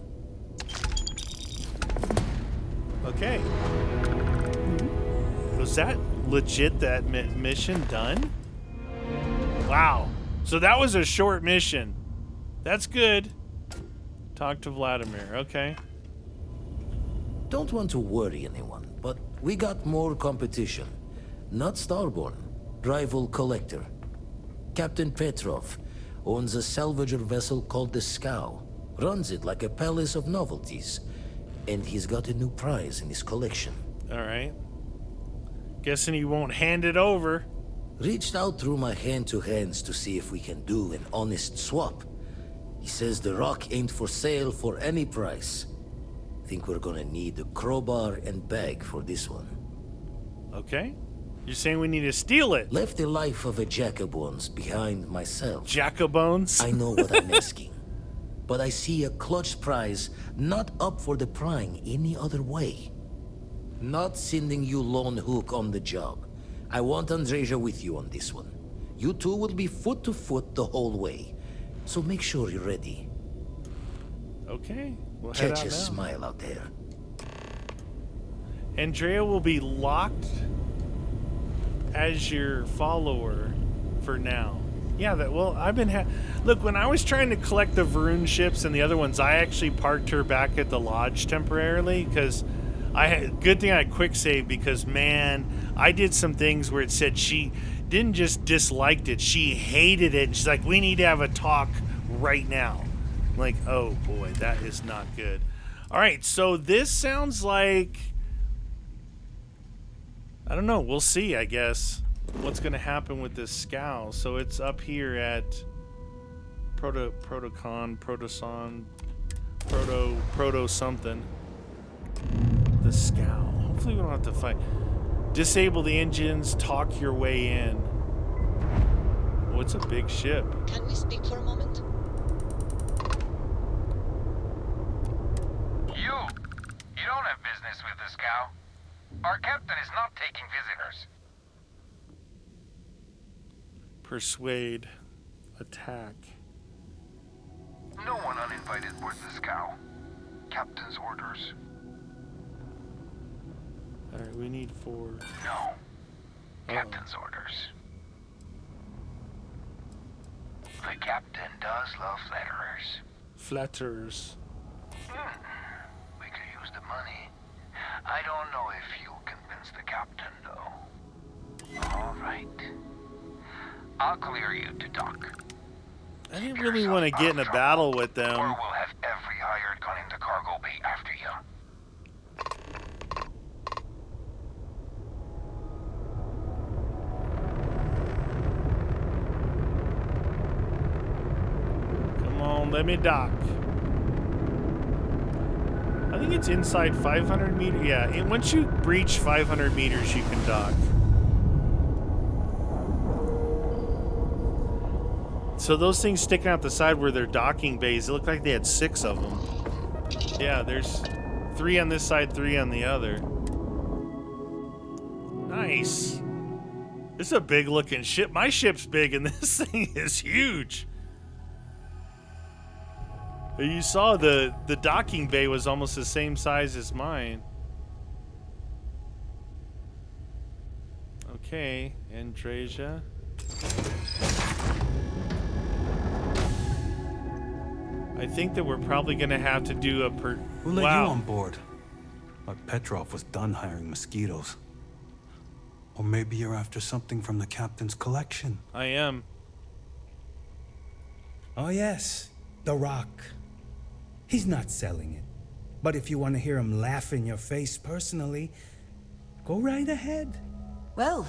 Okay. Was that legit, that mission done? Wow. So that was a short mission. That's good. Talk to Vladimir. Okay. Don't want to worry anyone, but we got more competition. Not Starborn, rival collector. Captain Petrov owns a salvager vessel called the Scow. Runs it like a palace of novelties. And he's got a new prize in his collection. All right. Guessing he won't hand it over. Reached out through my hand-to-hands to see if we can do an honest swap. He says the rock ain't for sale for any price. Think we're gonna need a crowbar and bag for this one. Okay. You're saying we need to steal it? Left the life of a Jacobones behind myself. Jacobones? I know what I'm asking. But I see a clutch prize not up for the prying any other way. Not sending you lone hook on the job. I want Andreja with you on this one. You two will be foot to foot the whole way. So make sure you're ready. Okay. We'll head Catch out a now. smile out there. Andrea will be locked as your follower for now. Yeah, I've been look, when I was trying to collect the Varun ships and the other ones, I actually parked her back at the lodge temporarily because good thing I quick saved, because man, I did some things where it said she didn't just disliked it, she hated it. She's like, we need to have a talk right now. I'm like, oh boy, that is not good. All right, so this sounds like I don't know. We'll see, I guess, what's going to happen with this scow. So it's up here at Proto something. The scow. Hopefully we don't have to fight. Disable the engines, talk your way in. Oh, it's a big ship. Can we speak for a moment? You don't have business with this cow. Our captain is not taking visitors. Persuade. Attack. No one uninvited boards this cow. Captain's orders. Alright, we need 4. No. Captain's orders. The captain does love flatterers. Flatterers. We could use the money. I don't know if you'll convince the captain, though. All right. I'll clear you to dock. I didn't really want to get in a battle with them. Or we'll have every hired gun in the cargo bay after you. Come on, let me dock. I think it's inside 500 meters. Yeah, once you breach 500 meters, you can dock. So those things sticking out the side where they're docking bays, it looked like they had 6 of them. Yeah, there's 3 on this side, 3 on the other. Nice. This is a big looking ship. My ship's big and this thing is huge. You saw the docking bay was almost the same size as mine. Okay, Andrasia. I think that we're probably going to have to do a Who let you on board? But Petrov was done hiring mosquitoes. Or maybe you're after something from the captain's collection. I am. Oh yes, the rock. He's not selling it. But if you want to hear him laugh in your face personally, go right ahead. Well,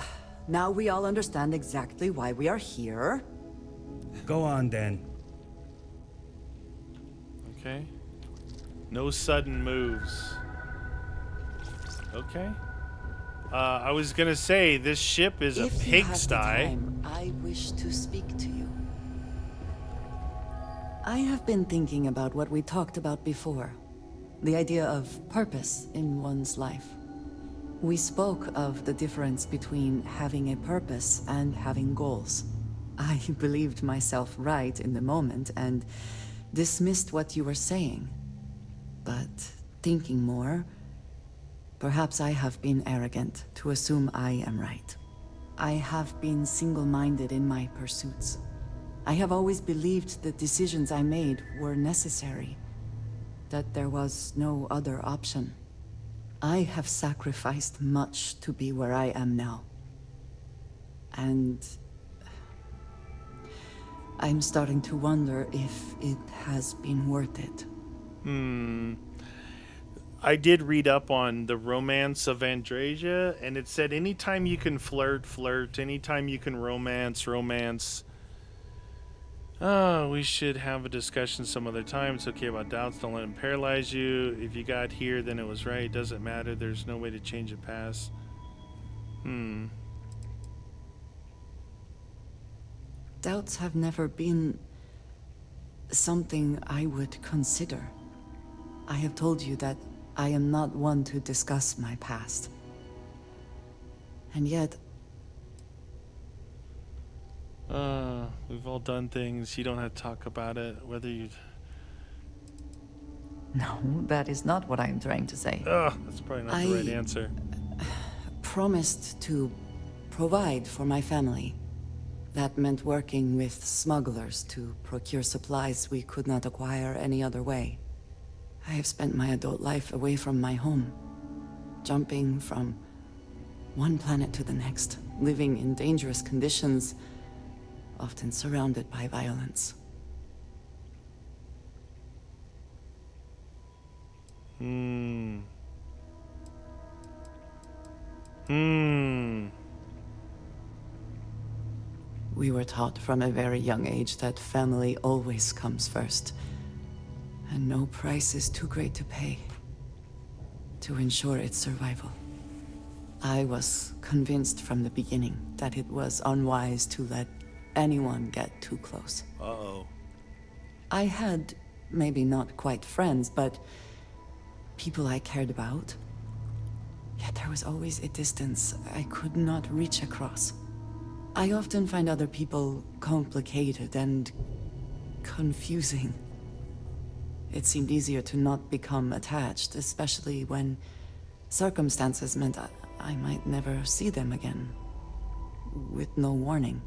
now we all understand exactly why we are here. Go on then. Okay. No sudden moves. Okay. I was gonna say this ship is a pigsty. I wish to speak to you. I have been thinking about what we talked about before. The idea of purpose in one's life. We spoke of the difference between having a purpose and having goals. I believed myself right in the moment and dismissed what you were saying. But thinking more, perhaps I have been arrogant to assume I am right. I have been single-minded in my pursuits. I have always believed the decisions I made were necessary, that there was no other option. I have sacrificed much to be where I am now. And I'm starting to wonder if it has been worth it. I did read up on the romance of Andrasia, and it said anytime you can flirt, flirt. Anytime you can romance, romance. We should have a discussion some other time. It's okay about doubts. Don't let them paralyze you. If you got here, then it was right. It doesn't matter. There's no way to change the past. Doubts have never been something I would consider. I have told you that I am not one to discuss my past. And yet... we've all done things. You don't have to talk about it, whether you... No, that is not what I am trying to say. That's probably not the right answer. Promised to provide for my family. That meant working with smugglers to procure supplies we could not acquire any other way. I have spent my adult life away from my home, jumping from one planet to the next, living in dangerous conditions, often surrounded by violence. We were taught from a very young age that family always comes first. And no price is too great to pay to ensure its survival. I was convinced from the beginning that it was unwise to let anyone get too close. Uh-oh. I had, maybe not quite friends, but people I cared about. Yet there was always a distance I could not reach across. I often find other people complicated and confusing. It seemed easier to not become attached, especially when circumstances meant I might never see them again, with no warning.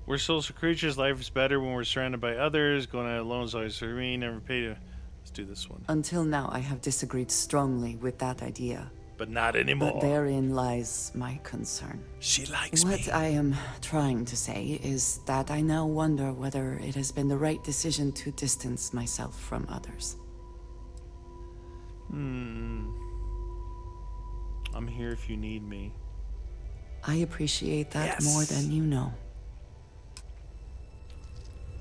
We're social creatures. Life is better when we're surrounded by others. Going out alone is always for me. Never pay to... Let's do this one. Until now, I have disagreed strongly with that idea. But not anymore. But therein lies my concern. She likes me. What I am trying to say is that I now wonder whether it has been the right decision to distance myself from others. I'm here if you need me. I appreciate that more than you know.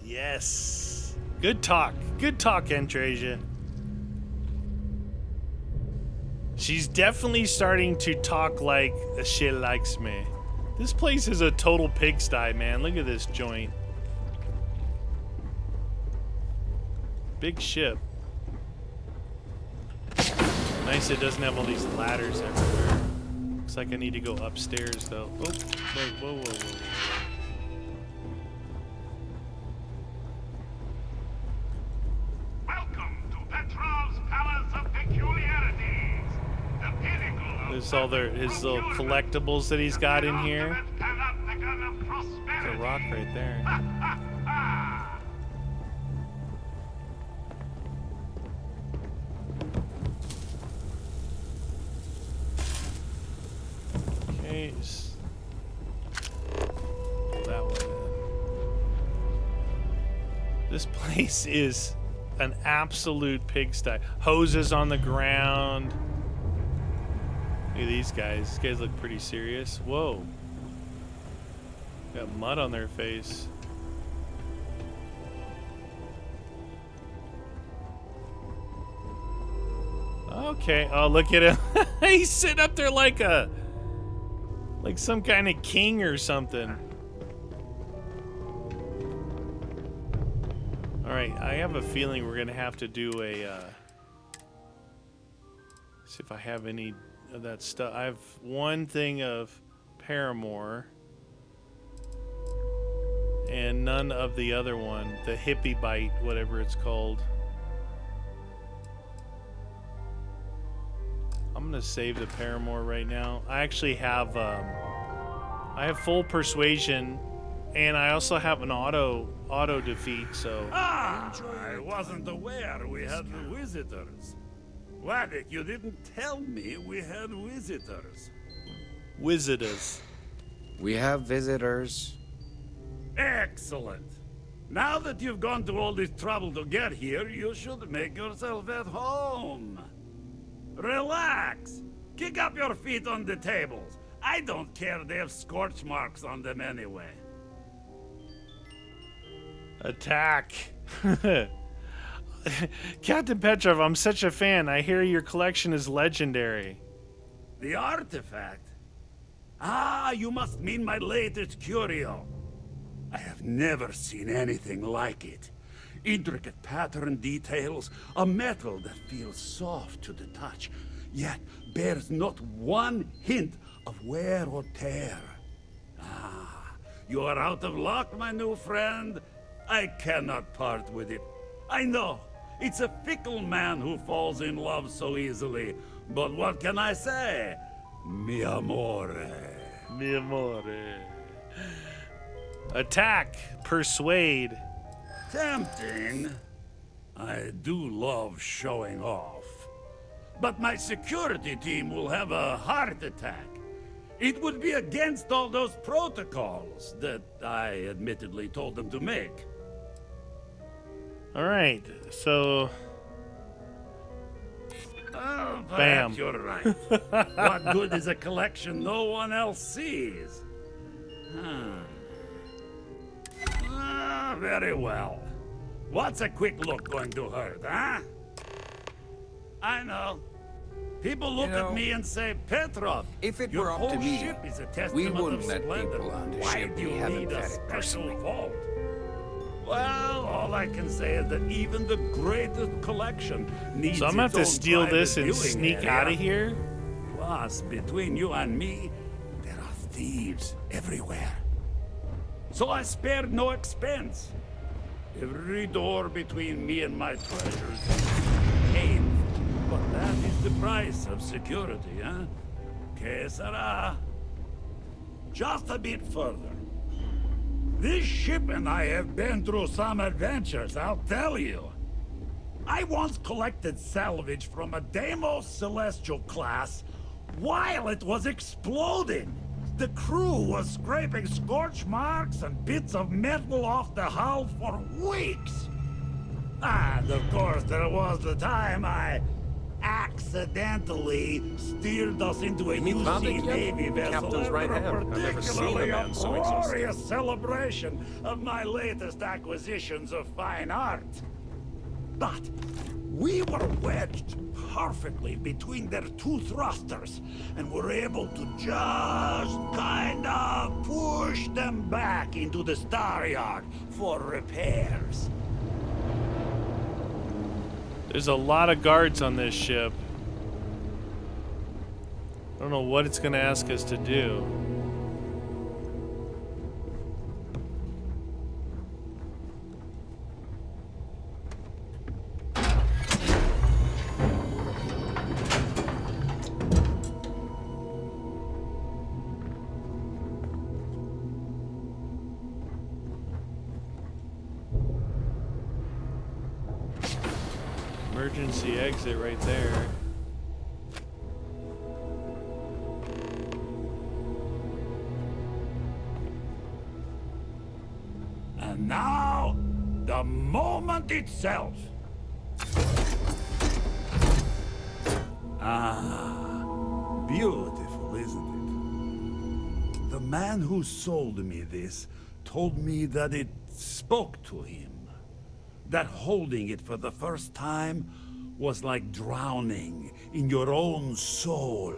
Yes. Good talk. Good talk, Antrasia. She's definitely starting to talk like she likes me. This place is a total pigsty, man. Look at this joint. Big ship. Nice it doesn't have all these ladders everywhere. Looks like I need to go upstairs, though. Oh, whoa, whoa, whoa, whoa. There's all his little collectibles that he's got in here. There's a rock right there. Okay. Pull that one in. This place is an absolute pigsty. Hoses on the ground. Look at these guys. These guys look pretty serious. Whoa. Got mud on their face. Okay. Oh, look at him. He's sitting up there like some kind of king or something. All right. I have a feeling we're going to have to do a... see if I have any... of that stuff. I have one thing of Paramore and none of the other one, the hippie bite, whatever it's called. I'm gonna save the Paramore right now. I actually have I have full persuasion and I also have an auto defeat, so I wasn't aware we had visitors. Wadick, you didn't tell me we had visitors. Visitors. We have visitors. Excellent. Now that you've gone to all this trouble to get here, you should make yourself at home. Relax. Kick up your feet on the tables. I don't care they have scorch marks on them anyway. Attack. Captain Petrov, I'm such a fan. I hear your collection is legendary. The artifact? Ah, you must mean my latest curio. I have never seen anything like it. Intricate pattern details, a metal that feels soft to the touch, yet bears not one hint of wear or tear. Ah, you are out of luck, my new friend. I cannot part with it. I know. It's a fickle man who falls in love so easily. But what can I say? Mi amore. Mi amore. Attack. Persuade. Tempting. I do love showing off. But my security team will have a heart attack. It would be against all those protocols that I admittedly told them to make. All right, so... Oh, bam. perhaps you're right. What good is a collection no one else sees? Very well. What's a quick look going to hurt, huh? I know. People look at me and say, Petrov, if it your were up whole to me, ship is a testament we wouldn't of let splendor. people on the Why ship do we you haven't need a vetted special personally. vault? Well, all I can say is that even the greatest collection needs So I'm gonna have its to own steal this private and viewing sneak area. out of here. Plus, between you and me, there are thieves everywhere. So I spared no expense. Every door between me and my treasures is painful. But that is the price of security, huh? Que sera? Just a bit further. This ship and I have been through some adventures, I'll tell you. I once collected salvage from a Deimos Celestial class while it was exploding. The crew was scraping scorch marks and bits of metal off the hull for weeks. And of course, there was the time I accidentally steered us into a UC Navy vessel Captain's right after hand. a I've never seen a particularly man so exhausted. glorious celebration of my latest acquisitions of fine art. But we were wedged perfectly between their two thrusters and were able to just kind of push them back into the star yard for repairs. There's a lot of guards on this ship. I don't know what it's gonna ask us to do. Emergency exit right there. And now, the moment itself. Ah, beautiful, isn't it? The man who sold me this told me that it spoke to him. That holding it for the first time was like drowning in your own soul.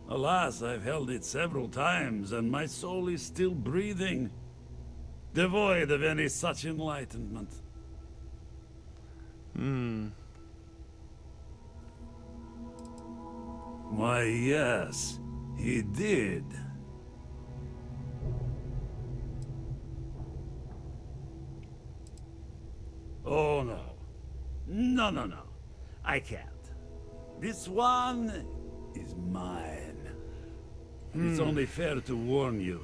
Alas, I've held it several times, and my soul is still breathing, devoid of any such enlightenment. Why, yes, he did. Oh, no. No, no, no. I can't. This one is mine. It's only fair to warn you.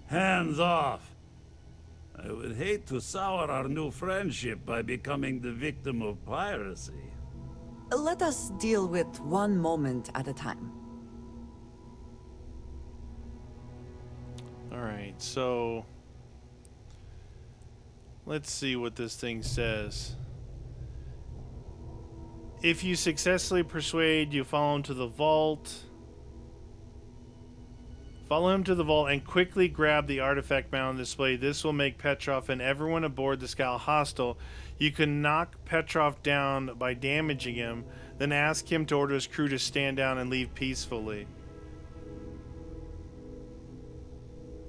Hands off. I would hate to sour our new friendship by becoming the victim of piracy. Let us deal with one moment at a time. Alright, so let's see what this thing says. If you successfully persuade, you follow him to the vault. Follow him to the vault and quickly grab the artifact mounted on display. This will make Petrov and everyone aboard the scow hostile. You can knock Petrov down by damaging him, then ask him to order his crew to stand down and leave peacefully.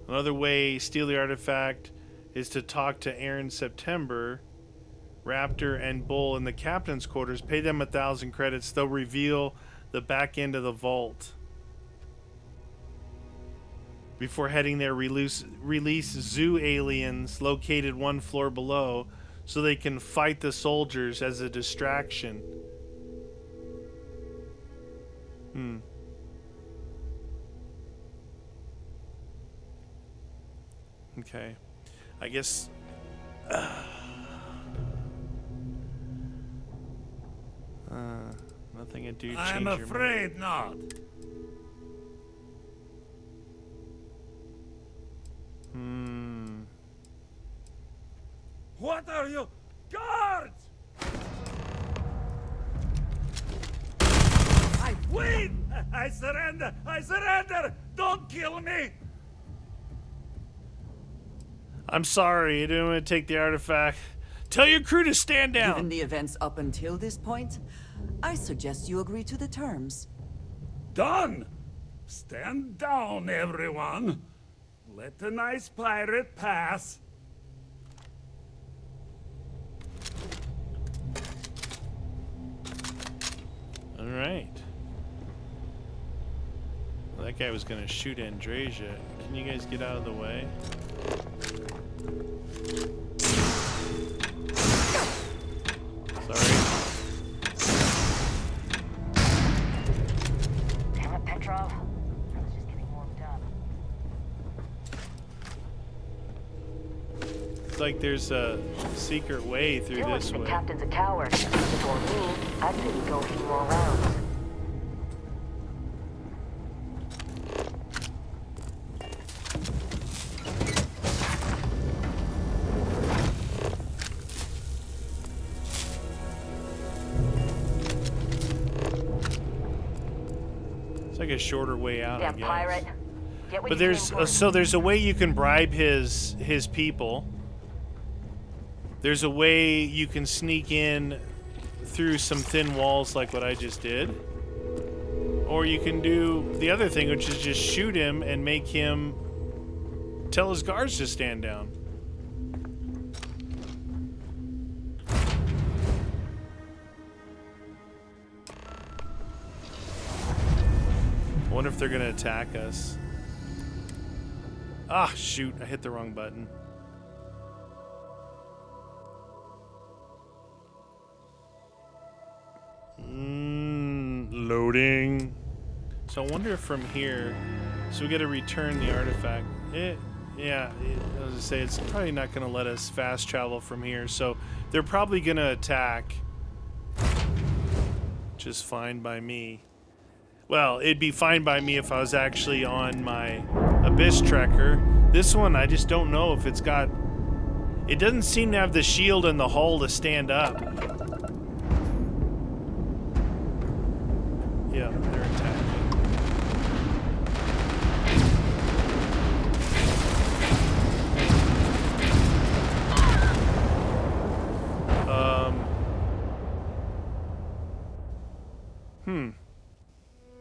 Another way steal the artifact is to talk to Aaron September, Raptor, and Bull in the captain's quarters. Pay them 1,000 credits. They'll reveal the back end of the vault. Before heading there, release zoo aliens located one floor below so they can fight the soldiers as a distraction. Okay. I guess... nothing I do change I'm your mind. afraid not. What are you? Guards! I win! I surrender! I surrender! Don't kill me! I'm sorry, I didn't want to take the artifact. Tell your crew to stand down. Given the events up until this point, I suggest you agree to the terms. Done! Stand down, everyone. Let the nice pirate pass. All right. Well, that guy was gonna shoot Andrasia. Can you guys get out of the way? Sorry. Damn it, Petrov. I was just getting warmed up. It's like there's a secret way through Feel like this the way. captain's a coward. If it were me, I'd maybe go a few more rounds. It's like a shorter way out, I Damn guess. pirate. Get what But you there's came for. so there's a way you can bribe his people. There's a way you can sneak in through some thin walls like what I just did. Or you can do the other thing, which is just shoot him and make him tell his guards to stand down. I wonder if they're gonna attack us. Ah, shoot, I hit the wrong button. Loading. So I wonder if from here, so we gotta return the artifact. I was gonna say, it's probably not gonna let us fast travel from here, so they're probably gonna attack. Which is fine by me. Well, it'd be fine by me if I was actually on my Abyss Trekker. This one, I just don't know if it's got... It doesn't seem to have the shield and the hull to stand up. Yeah, they're attacking.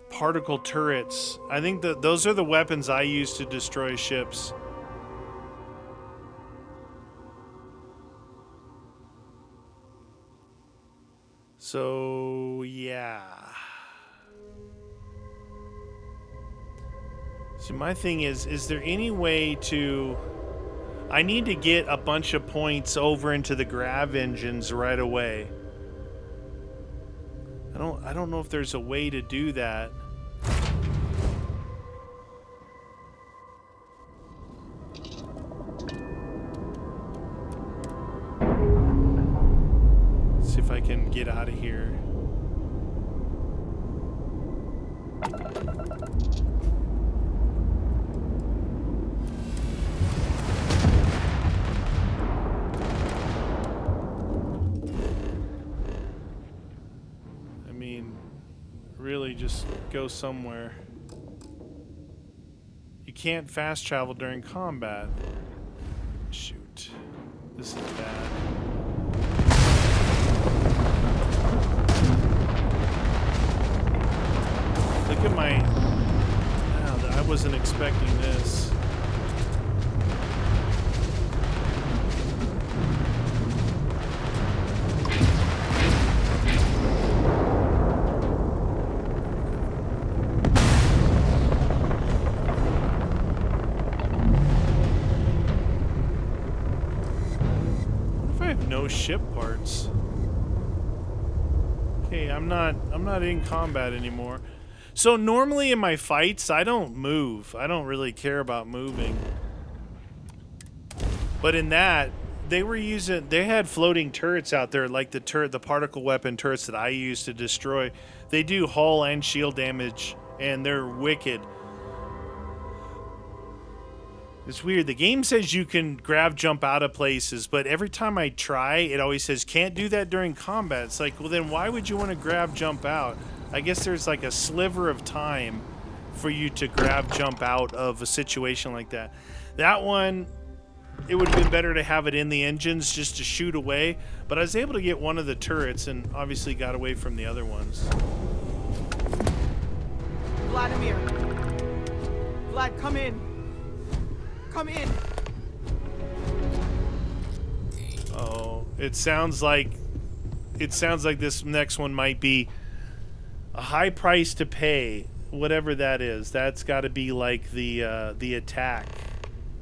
Particle turrets. I think that those are the weapons I use to destroy ships. So, yeah. So my thing is there any way to... I need to get a bunch of points over into the grav engines right away. I don't know if there's a way to do that. See if I can get out of here. I mean, really just go somewhere. You can't fast travel during combat. Shoot. This is bad. Look at my... Wow, I wasn't expecting this. What if I have no ship parts? Okay, I'm not in combat anymore. So normally in my fights, I don't move. I don't really care about moving. But in that, they had floating turrets out there, like the particle weapon turrets that I use to destroy. They do hull and shield damage, and they're wicked. It's weird. The game says you can grab jump out of places, but every time I try, it always says can't do that during combat. It's like, well, then why would you want to grab jump out? I guess there's like a sliver of time for you to grab jump out of a situation like that. That one, it would have been better to have it in the engines just to shoot away. But I was able to get one of the turrets and obviously got away from the other ones. Vladimir. Vlad, come in. Come in. Oh, it sounds like this next one might be a high price to pay, whatever that is. That's got to be like the attack.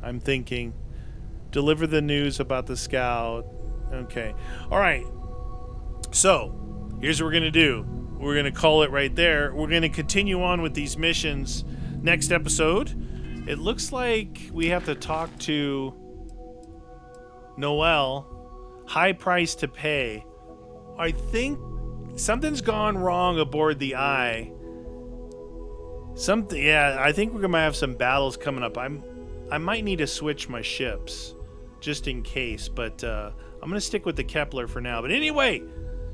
I'm thinking. Deliver the news about the scout. Okay. All right. So, here's what we're going to do. We're going to call it right there. We're going to continue on with these missions next episode. It looks like we have to talk to Noel. High price to pay. I think something's gone wrong aboard the Eye. Yeah, I think we're going to have some battles coming up. I might need to switch my ships just in case, but I'm going to stick with the Kepler for now. But anyway,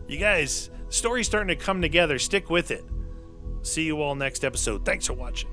you guys, the story's starting to come together. Stick with it. See you all next episode. Thanks for watching.